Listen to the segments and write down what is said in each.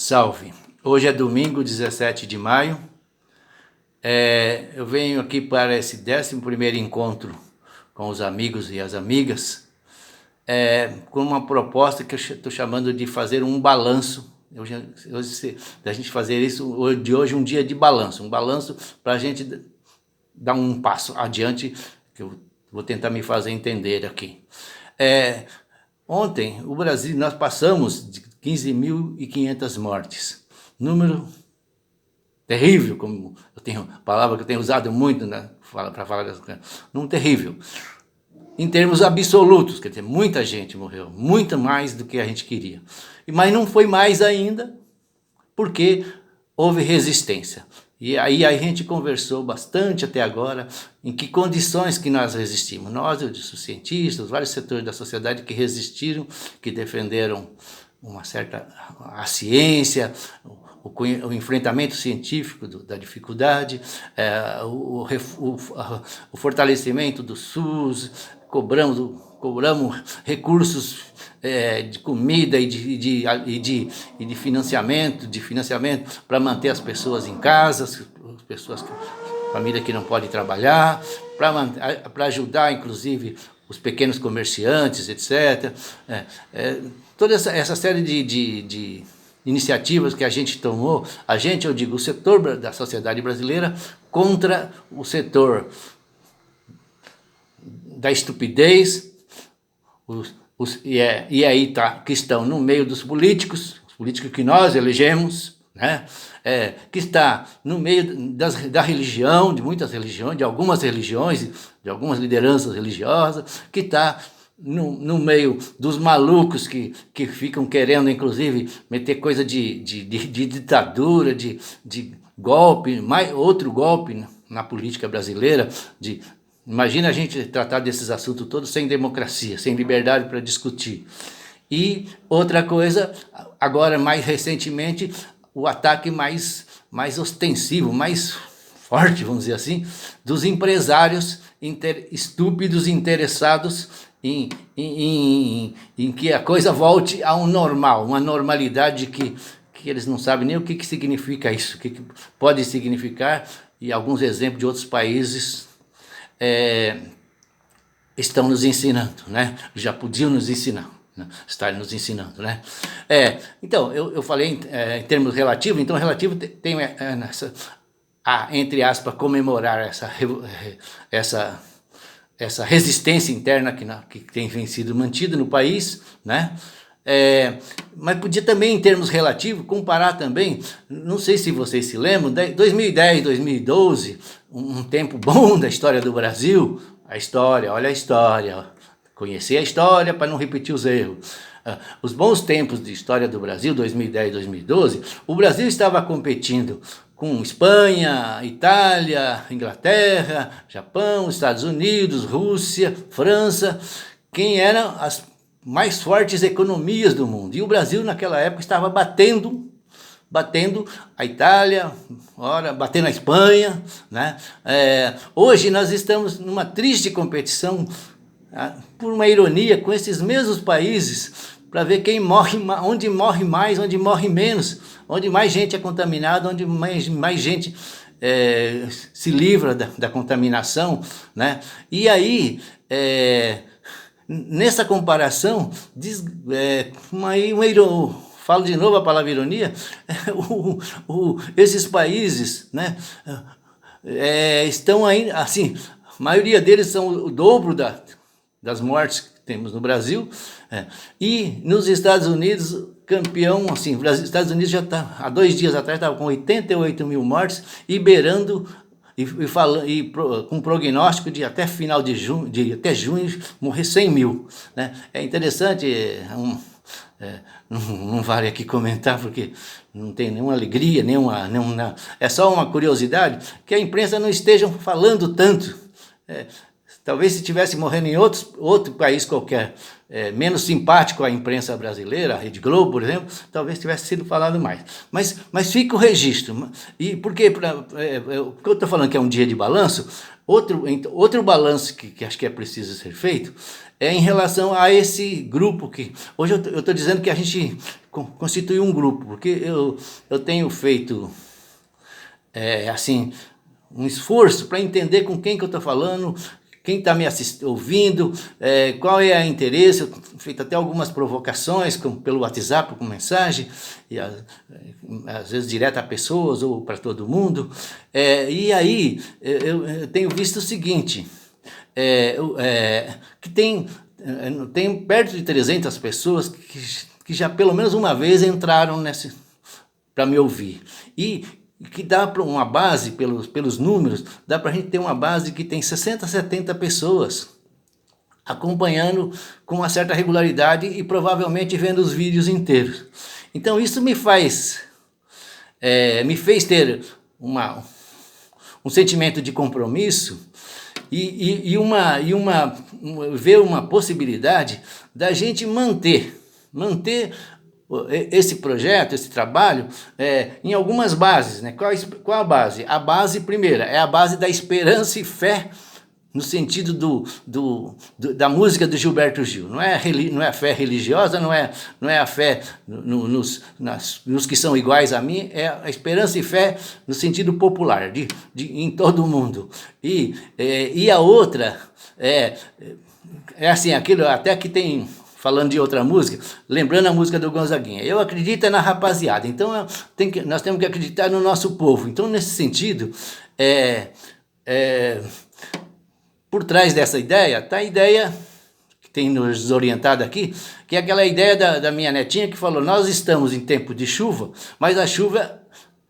Salve! Hoje é domingo, 17 de maio. Eu venho aqui para esse 11º encontro com os amigos e as amigas, com uma proposta que eu estou chamando de fazer um balanço. Hoje, a gente fazer isso de hoje, um dia de balanço. Um balanço para a gente dar um passo adiante, que eu vou tentar me fazer entender aqui. Ontem, o Brasil, nós passamos de 15.500 mortes. Número terrível, como eu tenho palavra que eu tenho usado muito, né, para falar dessa coisa. Número terrível. Em termos absolutos, quer dizer, muita gente morreu, muito mais do que a gente queria. Mas não foi mais ainda, porque houve resistência. E aí a gente conversou bastante até agora em que condições que nós resistimos. Nós, os cientistas, vários setores da sociedade que resistiram, que defenderam a ciência, o enfrentamento científico da dificuldade, o fortalecimento do SUS, cobramos recursos de comida e de financiamento para manter as pessoas em casa, família que não pode trabalhar, para ajudar inclusive os pequenos comerciantes, etc. Toda essa série de iniciativas que a gente tomou, eu digo, o setor da sociedade brasileira contra o setor da estupidez, e aí que estão no meio dos políticos, os políticos que nós elegemos, né? Que está no meio da religião, de muitas religiões, de algumas religiões, de algumas lideranças religiosas, que está no meio dos malucos que ficam querendo, inclusive, meter coisa de ditadura, de golpe, outro golpe na política brasileira. Imagina a gente tratar desses assuntos todos sem democracia, sem liberdade para discutir. E outra coisa, agora mais recentemente, o ataque mais ostensivo, mais forte, vamos dizer assim, dos empresários estúpidos interessados em que a coisa volte ao normal, uma normalidade que eles não sabem nem o que significa isso, o que pode significar, e alguns exemplos de outros países estão nos ensinando, né? Já podiam nos ensinar, né? Estar nos ensinando, né? Então, eu falei em termos relativos, então relativo tem entre aspas, comemorar essa resistência interna que tem sido mantida no país, né? Mas podia também, em termos relativos, comparar também, não sei se vocês se lembram, 2010, 2012, um tempo bom da história do Brasil, olha a história, conhecer a história para não repetir os erros. Os bons tempos de história do Brasil, 2010, 2012, o Brasil estava competindo com Espanha, Itália, Inglaterra, Japão, Estados Unidos, Rússia, França, quem eram as mais fortes economias do mundo. E o Brasil naquela época estava batendo a Itália, batendo a Espanha, né? Hoje nós estamos numa triste competição, por uma ironia, com esses mesmos países, para ver quem morre, onde morre mais, onde morre menos, onde mais gente é contaminada, onde mais gente se livra da contaminação, né? E aí, nessa comparação, falo de novo a palavra ironia, esses países, né, estão aí, assim, a maioria deles são o dobro das mortes que temos no Brasil, e nos Estados Unidos, campeão, assim, os Estados Unidos já está, há 2 dias atrás, estava com 88 mil mortes, e beirando, com prognóstico de até final de junho, até junho, morrer 100 mil. Né? É interessante, não vale aqui comentar, porque não tem nenhuma alegria, é só uma curiosidade, que a imprensa não esteja falando tanto. Talvez se estivesse morrendo em outro país qualquer, menos simpático à imprensa brasileira, a Rede Globo, por exemplo, talvez tivesse sido falado mais. Mas fica o registro. E porque o que eu estou falando que é um dia de balanço, outro balanço que acho que é preciso ser feito é em relação a esse grupo que... Hoje eu estou dizendo que a gente constitui um grupo, porque eu tenho feito, assim, um esforço para entender com quem que eu estou falando, quem está me ouvindo, qual é o interesse. Eu tenho feito até algumas provocações pelo WhatsApp, com mensagem, e às vezes direto a pessoas ou para todo mundo. E aí eu tenho visto o seguinte, que tem perto de 300 pessoas que já pelo menos uma vez entraram para me ouvir. E que dá para uma base, pelos números, dá para a gente ter uma base que tem 60, 70 pessoas acompanhando com uma certa regularidade e provavelmente vendo os vídeos inteiros. Então isso me fez ter um sentimento de compromisso e ver uma possibilidade da gente manter esse projeto, esse trabalho, em algumas bases, né? Qual a base? A base primeira é a base da esperança e fé, no sentido da música do Gilberto Gil. Não é a fé religiosa, não é a fé nos que são iguais a mim, é a esperança e fé no sentido popular, em todo mundo. E a outra é assim, aquilo até que tem... Falando de outra música, lembrando a música do Gonzaguinha. Eu acredito na rapaziada, então nós temos que acreditar no nosso povo. Então, nesse sentido, por trás dessa ideia, está a ideia que tem nos orientado aqui, que é aquela ideia da minha netinha que falou, nós estamos em tempo de chuva, mas a chuva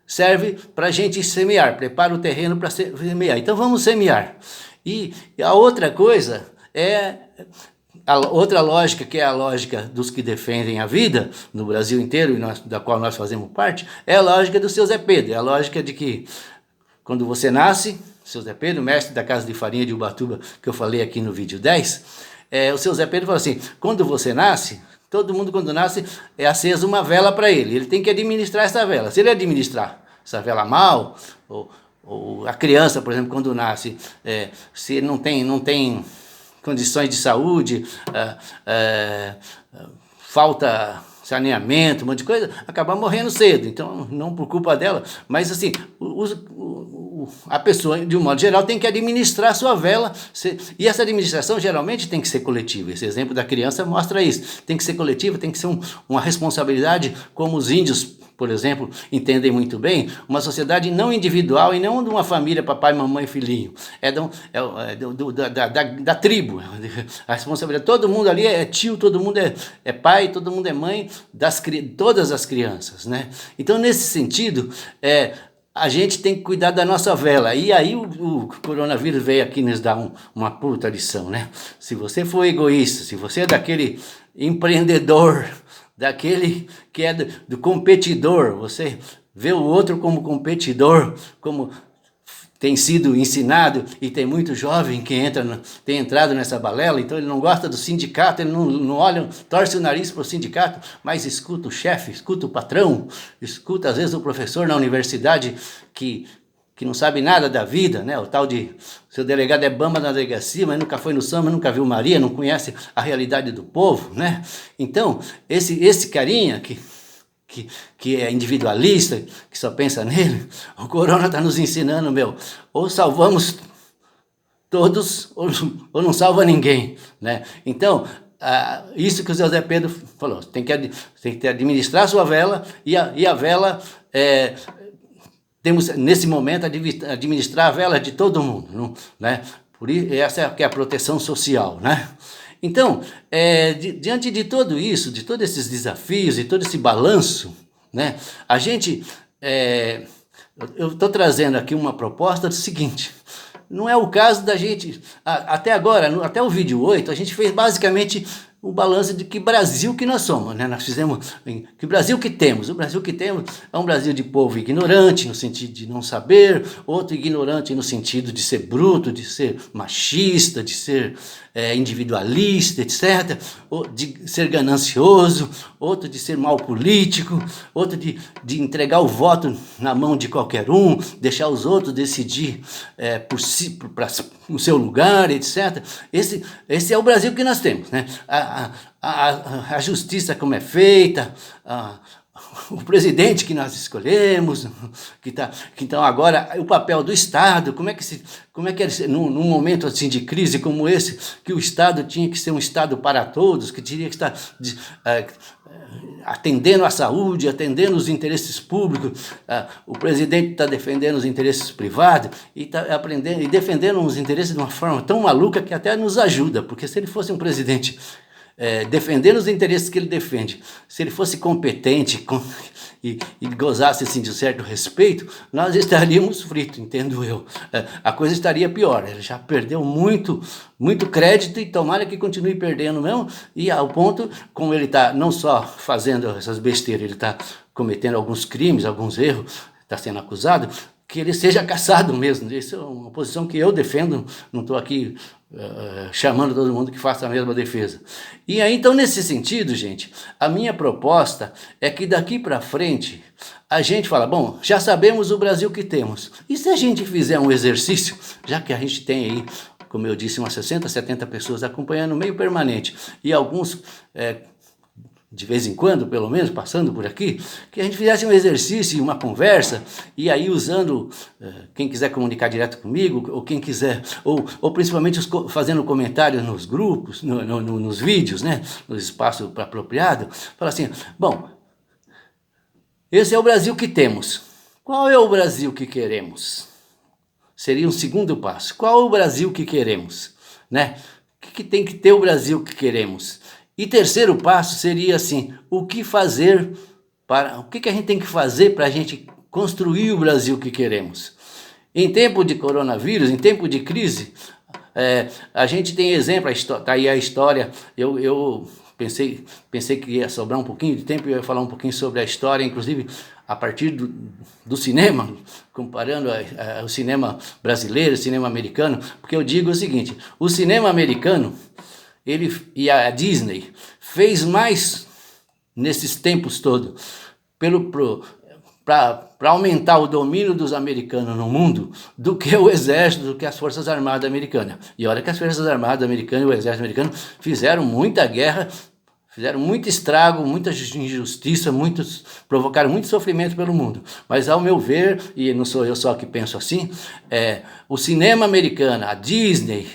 serve para a gente semear, prepara o terreno para semear. Então, vamos semear. E a outra coisa a outra lógica, que é a lógica dos que defendem a vida no Brasil inteiro, da qual nós fazemos parte, é a lógica do seu Zé Pedro. É a lógica de que quando você nasce, seu Zé Pedro, mestre da Casa de Farinha de Ubatuba, que eu falei aqui no vídeo 10, o seu Zé Pedro falou assim, quando você nasce, todo mundo quando nasce é acesa uma vela para ele. Ele tem que administrar essa vela. Se ele administrar essa vela mal, ou a criança, por exemplo, quando nasce, se não tem condições de saúde, falta saneamento, um monte de coisa, acaba morrendo cedo. Então, não por culpa dela, mas assim, a pessoa, de um modo geral, tem que administrar a sua vela, e essa administração geralmente tem que ser coletiva. Esse exemplo da criança mostra isso. Tem que ser coletiva, tem que ser uma responsabilidade, como os índios, por exemplo, entendem muito bem, uma sociedade não individual e não de uma família, papai, mamãe e filhinho. Da tribo. A responsabilidade, todo mundo ali é tio, todo mundo é pai, todo mundo é mãe, todas as crianças, né? Então, nesse sentido, a gente tem que cuidar da nossa vela. E aí o coronavírus veio aqui nos dar uma puta lição, né? Se você for egoísta, se você é daquele empreendedor, daquele que é do competidor, você vê o outro como competidor, como tem sido ensinado, e tem muito jovem que tem entrado nessa balela, então ele não gosta do sindicato, ele não olha, torce o nariz para o sindicato, mas escuta o chefe, escuta o patrão, escuta às vezes o professor na universidade que não sabe nada da vida, né? O tal de seu delegado é bamba na delegacia, mas nunca foi no samba, nunca viu Maria, não conhece a realidade do povo, né? Então, esse carinha que é individualista, que só pensa nele, o corona está nos ensinando, ou salvamos todos, ou não salva ninguém, né? Então, isso que o Zé Pedro falou, tem que administrar a sua vela, e a vela... temos, nesse momento, administrar a vela de todo mundo, né? Por isso, essa que é a proteção social, né? Então, diante de tudo isso, de todos esses desafios e todo esse balanço, né? A gente, eu estou trazendo aqui uma proposta do seguinte, não é o caso da gente, até agora, até o vídeo 8, a gente fez basicamente o balanço de que Brasil que nós somos, né? Nós fizemos, que Brasil que temos, o Brasil que temos é um Brasil de povo ignorante, no sentido de não saber, outro ignorante no sentido de ser bruto, de ser machista, de ser individualista, etc., ou de ser ganancioso, outro de ser mal político, outro de entregar o voto na mão de qualquer um, deixar os outros decidir por si, para o seu lugar, etc. Esse é o Brasil que nós temos, né? A justiça como é feita, o presidente que nós escolhemos, então agora o papel do Estado, como é que num momento assim de crise como esse, que o Estado tinha que ser um Estado para todos, que tinha que estar atendendo à saúde, atendendo os interesses públicos, o presidente está defendendo os interesses privados e está aprendendo e defendendo os interesses de uma forma tão maluca que até nos ajuda, porque se ele fosse um presidente defendendo os interesses que ele defende, se ele fosse competente e gozasse assim, de um certo respeito, nós estaríamos fritos, entendo eu. A coisa estaria pior, ele já perdeu muito crédito e tomara que continue perdendo mesmo, e ao ponto, como ele está não só fazendo essas besteiras, ele está cometendo alguns crimes, alguns erros, está sendo acusado, que ele seja caçado mesmo. Isso é uma posição que eu defendo, não estou aqui chamando todo mundo que faça a mesma defesa. E aí, então, nesse sentido, gente, a minha proposta é que daqui para frente a gente fala, bom, já sabemos o Brasil que temos, e se a gente fizer um exercício, já que a gente tem aí, como eu disse, umas 60, 70 pessoas acompanhando meio permanente, e alguns de vez em quando, pelo menos, passando por aqui, que a gente fizesse um exercício, uma conversa, e aí usando, quem quiser comunicar direto comigo, ou quem quiser, ou principalmente fazendo comentários nos grupos, nos vídeos, né, no espaço apropriado, fala assim, bom, esse é o Brasil que temos, qual é o Brasil que queremos? Seria um segundo passo, qual é o Brasil que queremos? Né? O que tem que ter o Brasil que queremos? E terceiro passo seria assim, o que a gente tem que fazer para a gente construir o Brasil que queremos? Em tempo de coronavírus, em tempo de crise, a gente tem exemplo, está aí a história, eu pensei que ia sobrar um pouquinho de tempo, eu ia falar um pouquinho sobre a história, inclusive a partir do cinema, comparando o cinema brasileiro, o cinema americano, porque eu digo o seguinte, o cinema americano, e a Disney fez mais nesses tempos todos para aumentar o domínio dos americanos no mundo do que o exército, do que as forças armadas americanas. E olha que as forças armadas americanas e o exército americano fizeram muita guerra, fizeram muito estrago, muita injustiça, provocaram muito sofrimento pelo mundo. Mas ao meu ver, e não sou eu só que penso assim, o cinema americano, a Disney,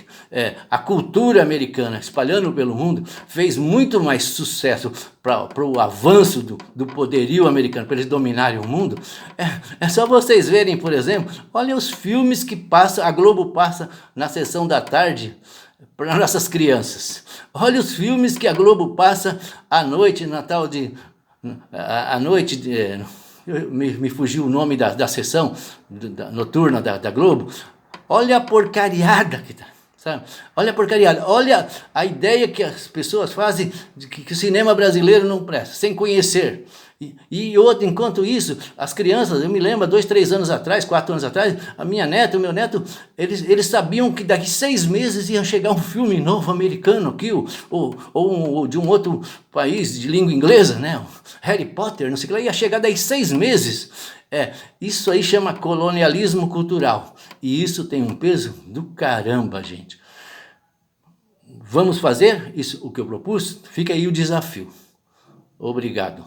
a cultura americana espalhando pelo mundo, fez muito mais sucesso para o avanço do poderio americano, para eles dominarem o mundo. É só vocês verem, por exemplo, olha os filmes que a Globo passa na sessão da tarde, para nossas crianças. Olha os filmes que a Globo passa à noite, Natal me fugiu o nome da sessão noturna da Globo. Olha a porcariada que tá, sabe? Olha a porcariada, olha a ideia que as pessoas fazem de que o cinema brasileiro não presta, sem conhecer. E outro, enquanto isso, as crianças, eu me lembro, 2, 3 anos atrás, 4 anos atrás, a minha neta, o meu neto, eles sabiam que daqui 6 meses ia chegar um filme novo americano aqui, ou de um outro país de língua inglesa, né? Harry Potter, não sei o que lá, ia chegar daí 6 meses. Isso aí chama colonialismo cultural. E isso tem um peso do caramba, gente. Vamos fazer isso, o que eu propus? Fica aí o desafio. Obrigado.